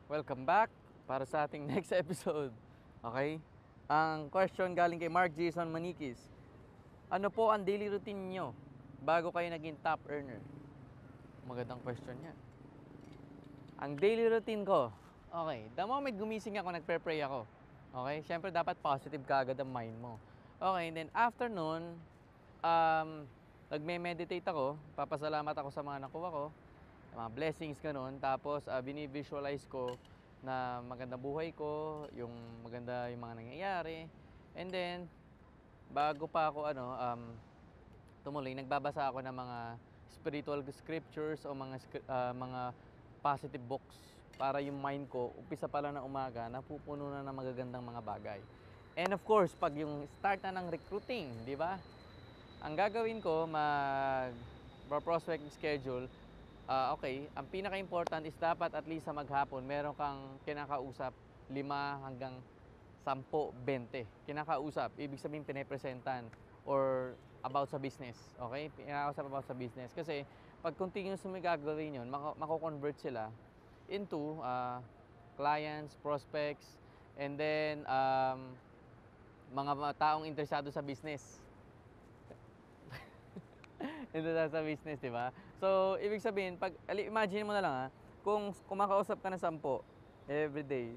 Welcome back para sa ating next episode. Okay? Ang question galing kay Mark Jason Manikis. Ano po ang daily routine nyo bago kayo naging top earner? Magandang question yan. Ang daily routine ko, okay, the moment gumising ako, nagpe-pray ako. Okay? Siyempre, dapat positive ka agad ang mind mo. Okay, and then after nun, nagme-meditate ako, papasalamat ako sa mga nakuha ko, mga blessings ganun. Tapos, bini-visualize ko na maganda buhay ko, yung maganda yung mga nangyayari. And then, bago pa ako tumuloy, nagbabasa ako ng mga spiritual scriptures o mga positive books para yung mind ko, umpisa pa lang ng umaga, napupuno na ng magagandang mga bagay. And of course, pag yung start na ng recruiting, di ba? Ang gagawin ko, prospect schedule. Okay, ang pinaka-important is dapat at least sa maghapon, meron kang kinakausap 5 hanggang 10, 20. Kinakausap, ibig sabihin pinepresentan or about sa business. Okay? Kinakausap about sa business. Kasi pag continuous mo gagawin yun, mako-convert sila into clients, prospects, and then mga taong interesado sa business. Interesado sa business, di ba? So, ibig sabihin, imagine mo na lang kung kumakausap ka na 10 every day,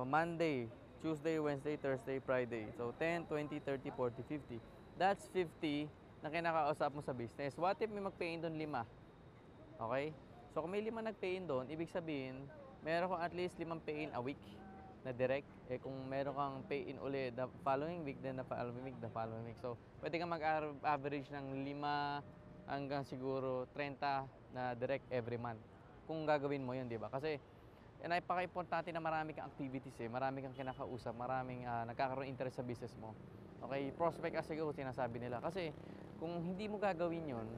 Monday, Tuesday, Wednesday, Thursday, Friday. So, 10, 20, 30, 40, 50. That's 50 na kinakausap mo sa business. What if may mag-pay in doon 5? Okay? So, kung may 5 nag-pay in doon, ibig sabihin, meron kang at least 5 pay in a week na direct. Kung meron kang pay in uli the following week, then the following week, the following week. So, pwede kang mag-average ng 5 hanggang siguro 30 na direct every month. Kung gagawin mo yun, di ba? Kasi, napaka-importante na marami kang activities marami kang kinakausap, maraming nagkakaroon interest sa business mo. Okay, prospect as siguro sinasabi nila. Kasi, kung hindi mo gagawin yun,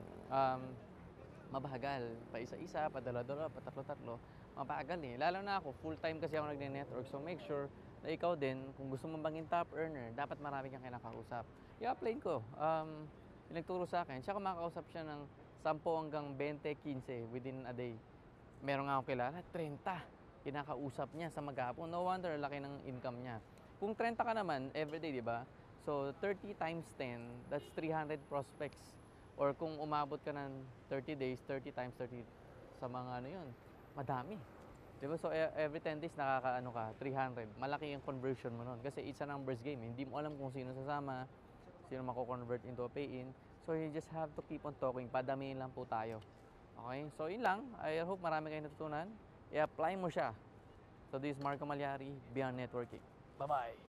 mabagal. Pa isa-isa, pa dala-dala, pa tatlo-tatlo, mabagal Lalo na ako, full-time kasi ako nagne-network. So make sure na ikaw din, kung gusto mong maging top earner, dapat marami kang kinakausap. I-apply ko. Pinagturo sa akin. Siya kumakausap siya ng 10 hanggang 20, 15 within a day. Meron nga akong kilala, 30. Kinakausap niya sa maghapon. No wonder, laki ng income niya. Kung 30 ka naman, everyday, di ba? So, 30 times 10, that's 300 prospects. Or kung umabot ka ng 30 days, 30 times 30 sa mga yun, madami. Di ba? So, every 10 days nakakaano ka, 300. Malaki yung conversion mo nun. Kasi it's a numbers game. Hindi mo alam kung sino sasama, sino mako-convert into a pay-in. So, you just have to keep on talking. Padamihin lang po tayo. Okay? So, yun lang. I hope marami kayong natutunan. I-apply mo siya. So, this is Marco Malyari, Beyond Networking. Bye-bye!